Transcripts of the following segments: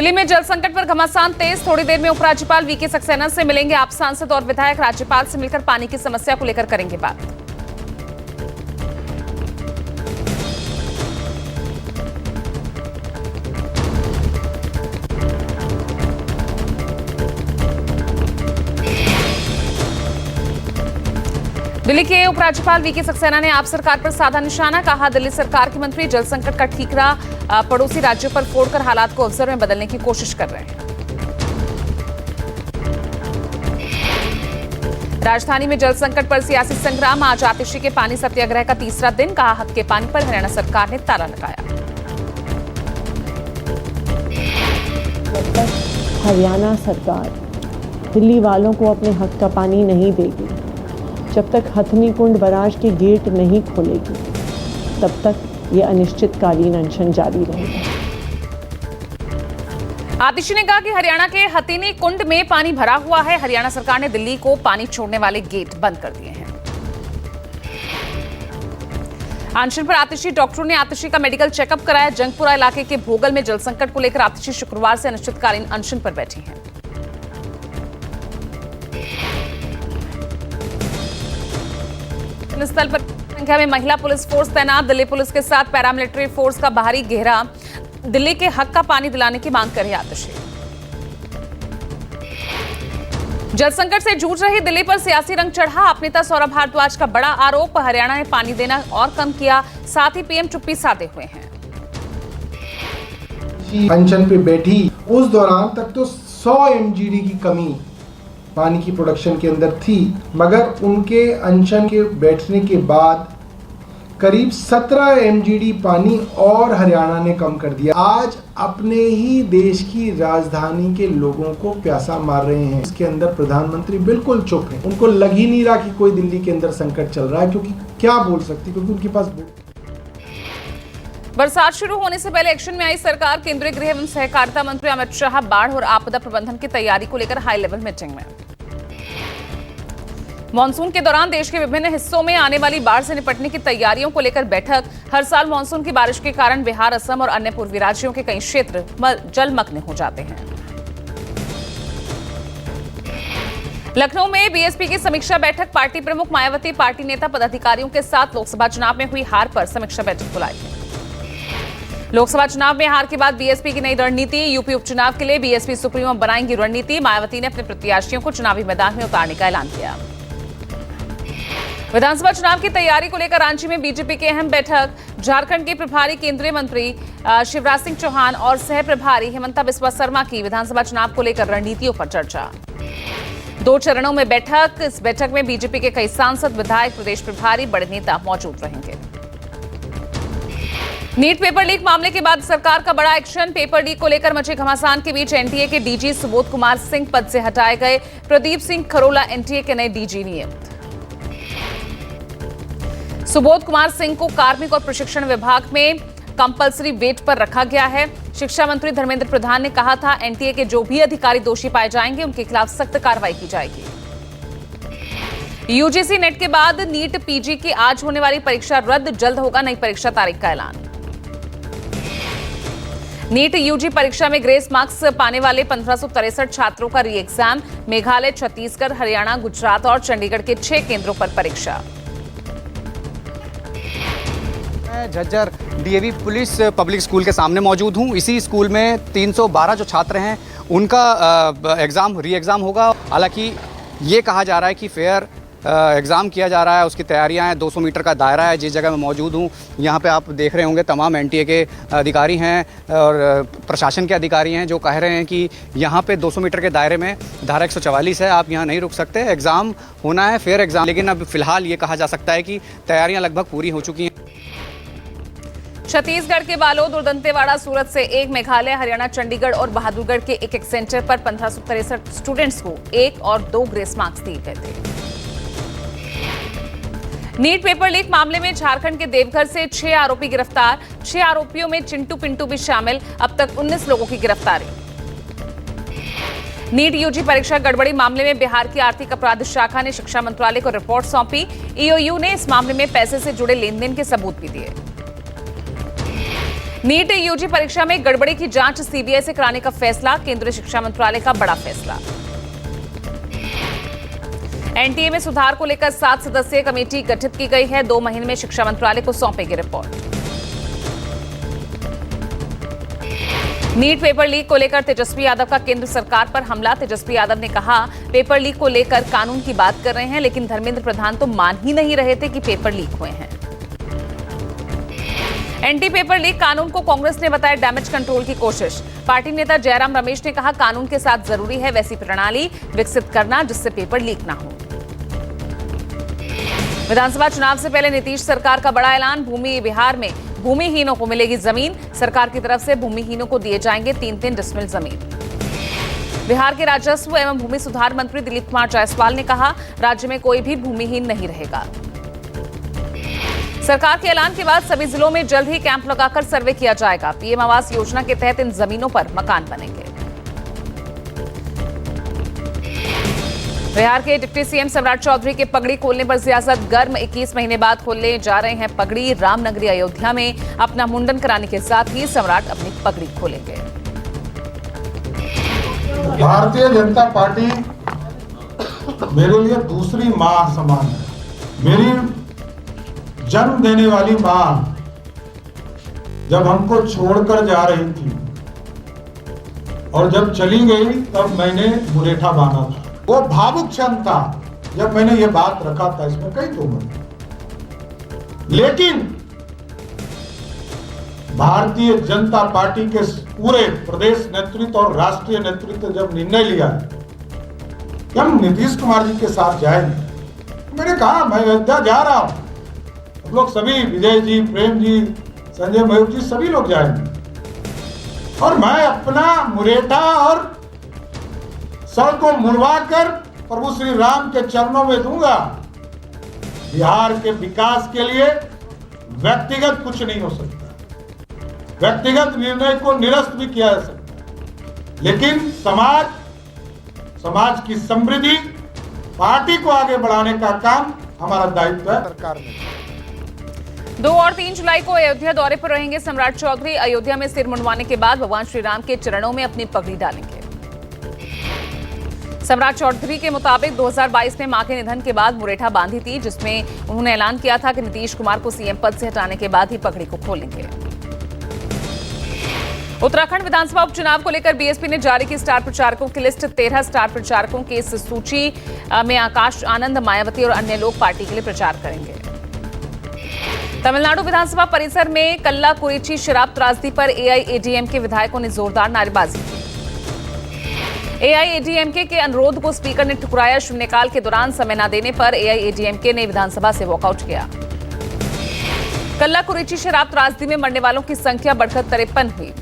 दिल्ली में जल संकट पर घमासान तेज। थोड़ी देर में उपराज्यपाल वीके सक्सेना से मिलेंगे आप सांसद और विधायक। राज्यपाल से मिलकर पानी की समस्या को लेकर करेंगे बात। दिल्ली के उपराज्यपाल वीके सक्सेना ने आप सरकार पर साधा निशाना। कहा, दिल्ली सरकार के मंत्री जल संकट का ठीकरा पड़ोसी राज्यों पर फोड़कर हालात को अवसर में बदलने की कोशिश कर रहे हैं। राजधानी में जल संकट पर सियासी संग्राम। आज आतिशी के पानी सत्याग्रह का तीसरा दिन। कहा, हक के पानी पर हरियाणा सरकार ने ताला लगाया। जब तक हरियाणा सरकार दिल्ली वालों को अपने हक का पानी नहीं देगी, जब तक हथनी कुंड बराज के गेट नहीं खोलेगी, तब तक ये अनिश्चितकालीन अनशन जारी रहेगा। आतिशी ने कहा कि हरियाणा के हथनी कुंड में पानी भरा हुआ है। हरियाणा सरकार ने दिल्ली को पानी छोड़ने वाले गेट बंद कर दिए हैं। अनशन पर आतिशी डॉक्टरों ने आतिशी का मेडिकल चेकअप कराया। जंगपुरा इलाके के भोगल में जल संकट को लेकर आतिशी शुक्रवार से अनिश्चितकालीन अनशन पर बैठी हैं। स्थल पर संख्या में महिला पुलिस फोर्स तैनात। दिल्ली पुलिस के साथ पैरामिलिट्री फोर्स का बाहरी घेरा। दिल्ली के हक का पानी दिलाने की मांग कर रही आतिशी। जल संकट से जूझ रही दिल्ली पर सियासी रंग चढ़ा। आप नेता सौरभ भारद्वाज का बड़ा आरोप, हरियाणा ने पानी देना और कम किया। साथ ही पीएम चुप्पी साधे हुए हैं। अनशन पे बैठी उस दौरान तक तो 100 एमजीडी की कमी पानी की प्रोडक्शन के अंदर थी, मगर उनके अनशन के बैठने के बाद करीब 17 एमजीडी पानी और हरियाणा ने कम कर दिया। आज अपने ही देश की राजधानी के लोगों को प्यासा मार रहे हैं। इसके अंदर प्रधानमंत्री बिल्कुल चुप है। उनको लग ही नहीं रहा कि कोई दिल्ली के अंदर संकट चल रहा है, क्योंकि क्या बोल सकती, क्योंकि उनके पास बरसात शुरू होने से पहले एक्शन में आई सरकार। केंद्रीय गृह एवं सहकारिता मंत्री अमित शाह बाढ़ और आपदा प्रबंधन की तैयारी को लेकर हाई लेवल मीटिंग में। मानसून के दौरान देश के विभिन्न हिस्सों में आने वाली बाढ़ से निपटने की तैयारियों को लेकर बैठक। हर साल मानसून की बारिश के कारण बिहार, असम और अन्य पूर्वी राज्यों के कई क्षेत्र जलमग्न हो जाते हैं। लखनऊ में बीएसपी की समीक्षा बैठक। पार्टी प्रमुख मायावती पार्टी नेता पदाधिकारियों के साथ लोकसभा चुनाव में हुई हार पर समीक्षा बैठक बुलाई है। लोकसभा चुनाव में हार के बाद बीएसपी की नई रणनीति। यूपी उपचुनाव के लिए बीएसपी सुप्रीमो बनाएंगी रणनीति। मायावती ने अपने प्रत्याशियों को चुनावी मैदान में उतारने का ऐलान किया। विधानसभा चुनाव की तैयारी को लेकर रांची में बीजेपी की अहम बैठक। झारखंड के प्रभारी केंद्रीय मंत्री शिवराज सिंह चौहान और सह प्रभारी हेमंता बिस्वा शर्मा की विधानसभा चुनाव को लेकर रणनीतियों पर चर्चा। 2 चरणों में बैठक। इस बैठक में बीजेपी के कई सांसद, विधायक, प्रदेश प्रभारी, बड़े नेता मौजूद रहेंगे। नीट पेपर लीक मामले के बाद सरकार का बड़ा एक्शन। पेपर लीक को लेकर मचे घमासान के बीच एनटीए के डीजी सुबोध कुमार सिंह पद से हटाए गए। प्रदीप सिंह खरोला एनटीए के नए डीजी नियुक्त। सुबोध कुमार सिंह को कार्मिक और प्रशिक्षण विभाग में कंपल्सरी वेट पर रखा गया है। शिक्षा मंत्री धर्मेंद्र प्रधान ने कहा था, एनटीए के जो भी अधिकारी दोषी पाए जाएंगे उनके खिलाफ सख्त कार्रवाई की जाएगी। यूजीसी नेट के बाद नीट पीजी की आज होने वाली परीक्षा रद्द। जल्द होगा नई परीक्षा तारीख का ऐलान। नीट यूजी परीक्षा में ग्रेस मार्क्स पाने वाले 1563 छात्रों का री एग्जाम। मेघालय, छत्तीसगढ़, हरियाणा, गुजरात और चंडीगढ़ के 6 केंद्रों पर परीक्षा। मैं Jhajjar DAV police public school के सामने मौजूद हूं। इसी स्कूल में 312 जो छात्र हैं उनका री एग्ज़ाम होगा। हालांकि ये कहा जा रहा है कि फेयर एग्ज़ाम किया जा रहा है, उसकी तैयारियां हैं। 200 मीटर का दायरा है। जिस जगह मैं मौजूद हूं, यहाँ पे आप देख रहे होंगे तमाम एनटीए के अधिकारी हैं और प्रशासन के अधिकारी हैं जो कह रहे हैं कि यहाँ पे 200 मीटर के दायरे में धारा 144 है, आप यहाँ नहीं रुक सकते। एग्ज़ाम होना है, फेयर एग्ज़ाम। लेकिन अब फिलहाल ये कहा जा सकता है कि तैयारियाँ लगभग पूरी हो चुकी हैं। छत्तीसगढ़ के बालोद और दंतेवाड़ा, सूरत से 1, मेघालय, हरियाणा, चंडीगढ़ और बहादुरगढ़ के एक सेंटर पर 1563 स्टूडेंट्स को 1 और 2 ग्रेस मार्क्स दिए गए थे। नीट पेपर लीक मामले में झारखंड के देवघर से 6 आरोपी गिरफ्तार। 6 आरोपियों में चिंटू पिंटू भी शामिल। अब तक 19 लोगों की गिरफ्तारी। नीट यूजी परीक्षा गड़बड़ी मामले में बिहार की आर्थिक अपराध शाखा ने शिक्षा मंत्रालय को रिपोर्ट सौंपी। ईओयू ने इस मामले में पैसे से जुड़े लेन देन के सबूत भी दिए। नीट यूजी परीक्षा में गड़बड़ी की जांच सीबीआई से कराने का फैसला, केंद्रीय शिक्षा मंत्रालय का बड़ा फैसला। एनटीए में सुधार को लेकर 7 सदस्यीय कमेटी गठित की गई है, 2 महीने में शिक्षा मंत्रालय को सौंपेगी रिपोर्ट। नीट पेपर लीक को लेकर तेजस्वी यादव का केंद्र सरकार पर हमला। तेजस्वी यादव ने कहा, पेपर लीक को लेकर कानून की बात कर रहे हैं, लेकिन धर्मेंद्र प्रधान तो मान ही नहीं रहे थे कि पेपर लीक हुए हैं। एंटी पेपर लीक कानून को कांग्रेस ने बताया डैमेज कंट्रोल की कोशिश। पार्टी नेता जयराम रमेश ने कहा, कानून के साथ जरूरी है वैसी प्रणाली विकसित करना जिससे पेपर लीक ना हो। विधानसभा चुनाव से पहले नीतीश सरकार का बड़ा ऐलान, बिहार में भूमिहीनों को मिलेगी जमीन। सरकार की तरफ से भूमिहीनों को दिए जाएंगे 3-3 डिसमिल जमीन। बिहार के राजस्व एवं भूमि सुधार मंत्री दिलीप कुमार जायसवाल ने कहा, राज्य में कोई भी भूमिहीन नहीं रहेगा। सरकार के ऐलान के बाद सभी जिलों में जल्द ही कैंप लगाकर सर्वे किया जाएगा। पीएम आवास योजना के तहत इन जमीनों पर मकान बनेंगे। बिहार के डिप्टी सीएम सम्राट चौधरी के पगड़ी खोलने पर सियासत गर्म। 21 महीने बाद खोलने जा रहे हैं पगड़ी। रामनगरी अयोध्या में अपना मुंडन कराने के साथ ही सम्राट अपनी पगड़ी खोलेंगे। भारतीय जनता पार्टी मेरे लिए दूसरी मां समान है। मेरी जन्म देने वाली मां जब हमको छोड़कर जा रही थी और जब चली गई तब मैंने मुरेठा बांधा था। वो भावुक क्षण था जब मैंने ये बात रखा था, इसमें कई तो लेकिन भारतीय जनता पार्टी के पूरे प्रदेश नेतृत्व और राष्ट्रीय नेतृत्व जब निर्णय लिया कि हम नीतीश कुमार जी के साथ जाएंगे, मैंने कहा मैं अयोध्या जा रहा हूं, हम लोग सभी, विजय जी, प्रेम जी, संजय मयूर जी, सभी लोग जाएंगे और मैं अपना मुरेठा और सर को मुड़वा कर प्रभु श्री राम के चरणों में दूंगा। बिहार के विकास के लिए व्यक्तिगत कुछ नहीं हो सकता, व्यक्तिगत निर्णय को निरस्त भी किया जा सकता, लेकिन समाज की समृद्धि, पार्टी को आगे बढ़ाने का काम हमारा दायित्व है सरकार में। 2 और 3 जुलाई को अयोध्या दौरे पर रहेंगे सम्राट चौधरी। अयोध्या में सिर मुंडवाने के बाद भगवान श्री राम के चरणों में अपनी पगड़ी डालेंगे। सम्राट चौधरी के मुताबिक 2022 में मां के निधन के बाद मुरेठा बांधी थी, जिसमें उन्होंने ऐलान किया था कि नीतीश कुमार को सीएम पद से हटाने के बाद ही पगड़ी को खोलेंगे। उत्तराखंड विधानसभा उपचुनाव को लेकर बीएसपी ने जारी की स्टार प्रचारकों की लिस्ट। 13 स्टार प्रचारकों की इस सूची में आकाश आनंद, मायावती और अन्य लोग पार्टी के लिए प्रचार करेंगे। तमिलनाडु विधानसभा परिसर में कल्लाकुरिची शराब त्रासदी पर एआईएडीएमके विधायकों ने जोरदार नारेबाजी की। एआईएडीएमके के अनुरोध को स्पीकर ने ठुकराया। शून्यकाल के दौरान समय न देने पर एआईएडीएमके ने विधानसभा से वॉकआउट किया। कल्लाकुरिची शराब त्रासदी में मरने वालों की संख्या बढ़कर 53 हुई।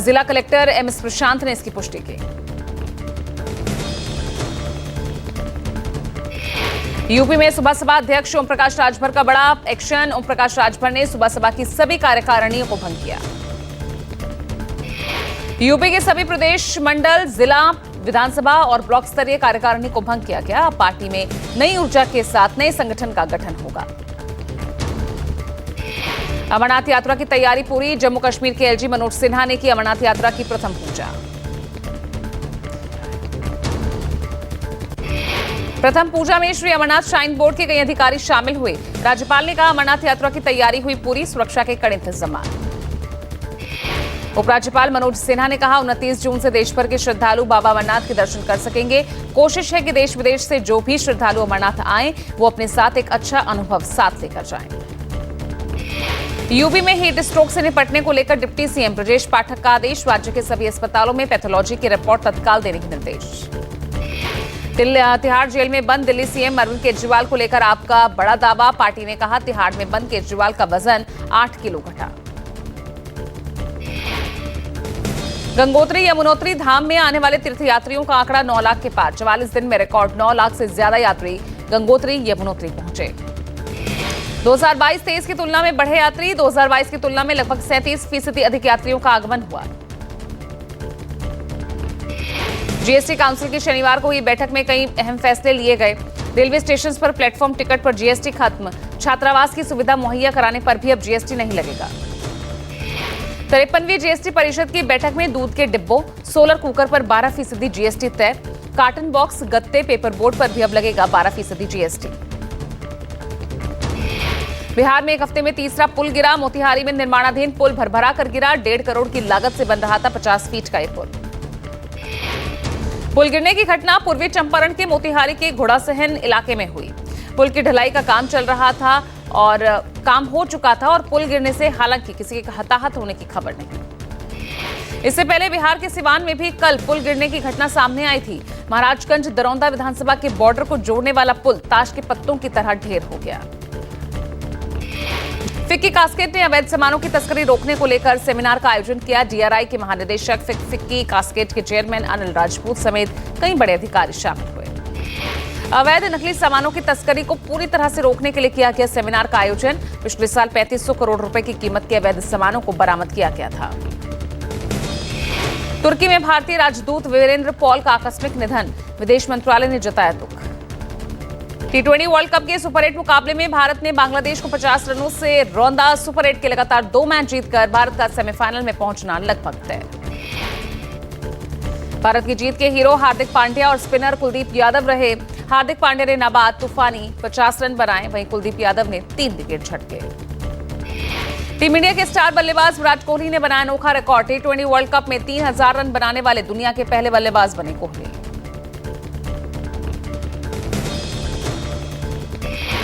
जिला कलेक्टर एमएस प्रशांत ने इसकी पुष्टि की। यूपी में सुबह सभा अध्यक्ष ओम प्रकाश राजभर का बड़ा एक्शन। ओम प्रकाश राजभर ने सुबह सभा की सभी कार्यकारिणियों को भंग किया। यूपी के सभी प्रदेश, मंडल, जिला, विधानसभा और ब्लॉक स्तरीय कार्यकारिणी को भंग किया गया। पार्टी में नई ऊर्जा के साथ नए संगठन का गठन होगा। अमरनाथ यात्रा की तैयारी पूरी। जम्मू कश्मीर के एलजी मनोज सिन्हा ने की अमरनाथ यात्रा की प्रथम पूजा। प्रथम पूजा में श्री अमरनाथ श्राइन बोर्ड के कई अधिकारी शामिल हुए। राज्यपाल ने कहा, अमरनाथ यात्रा की तैयारी हुई पूरी, सुरक्षा के कड़े इंतजाम। उपराज्यपाल मनोज सिन्हा ने कहा, 29 जून से देश भर के श्रद्धालु बाबा अमरनाथ के दर्शन कर सकेंगे। कोशिश है कि देश विदेश से जो भी श्रद्धालु अमरनाथ आए वो अपने साथ एक अच्छा अनुभव साथ लेकर जाएं। यूपी में हीट स्ट्रोक से निपटने को लेकर डिप्टी सीएम ब्रजेश पाठक का आदेश। राज्य के सभी अस्पतालों में पैथोलॉजी की रिपोर्ट तत्काल देने के निर्देश। तिहाड़ जेल में बंद दिल्ली सीएम अरविंद केजरीवाल को लेकर आपका बड़ा दावा। पार्टी ने कहा, तिहाड़ में बंद केजरीवाल का वजन 8 किलो घटा। गंगोत्री यमुनोत्री धाम में आने वाले तीर्थयात्रियों का आंकड़ा 9 लाख के पार। 44 दिन में रिकॉर्ड 9 लाख से ज्यादा यात्री गंगोत्री यमुनोत्री पहुंचे। 2022-23 की तुलना में बढ़े यात्री। 2022 की तुलना में लगभग 37% अधिक यात्रियों का आगमन हुआ। जीएसटी काउंसिल की शनिवार को हुई बैठक में कई अहम फैसले लिए गए। रेलवे स्टेशन पर प्लेटफॉर्म टिकट पर जीएसटी खत्म। छात्रावास की सुविधा मुहैया कराने पर भी अब जीएसटी नहीं लगेगा। 53वीं जीएसटी परिषद की बैठक में दूध के डिब्बों, सोलर कुकर पर 12% जीएसटी तय। कार्टन बॉक्स, गत्ते, पेपर बोर्ड पर भी अब लगेगा 12% जीएसटी। बिहार में एक हफ्ते में तीसरा पुल गिरा। मोतिहारी में निर्माणाधीन पुल भरभरा कर गिरा। 1.5 करोड़ की लागत से बन रहा था 50 फीट का यह पुल गिरने की घटना पूर्वी चंपारण के मोतिहारी के घोड़ासहन इलाके में हुई। पुल की ढलाई का काम चल रहा था और काम हो चुका था और पुल गिरने से हालांकि किसी के हताहत होने की खबर नहीं। इससे पहले बिहार के सिवान में भी कल पुल गिरने की घटना सामने आई थी। महाराजगंज दरौंदा विधानसभा के बॉर्डर को जोड़ने वाला पुल ताश के पत्तों की तरह ढेर हो गया। फिक्की कास्केट ने अवैध सामानों की तस्करी रोकने को लेकर सेमिनार का आयोजन किया। डीआरआई के महानिदेशक फिक्की कास्केट के चेयरमैन अनिल राजपूत समेत कई बड़े अधिकारी शामिल हुए। अवैध नकली सामानों की तस्करी को पूरी तरह से रोकने के लिए किया गया सेमिनार का आयोजन। पिछले साल 3500 करोड़ रुपए की कीमत के अवैध सामानों को बरामद किया गया था। तुर्की में भारतीय राजदूत वीरेंद्र पॉल का आकस्मिक निधन, विदेश मंत्रालय ने जताया दुख। T20 वर्ल्ड कप के सुपर 8 मुकाबले में भारत ने बांग्लादेश को 50 रनों से रौंदा। सुपर 8 के लगातार 2 मैच जीतकर भारत का सेमीफाइनल में पहुंचना लगभग तय। भारत की जीत के हीरो हार्दिक पांड्या और स्पिनर कुलदीप यादव रहे। हार्दिक पांड्या ने नाबाद तूफानी 50 रन बनाए, वहीं कुलदीप यादव ने 3 विकेट झटके। टीम इंडिया के स्टार बल्लेबाज विराट कोहली ने बनाया अनोखा रिकॉर्ड। T20 वर्ल्ड कप में 3000 रन बनाने वाले दुनिया के पहले बल्लेबाज बने कोहली।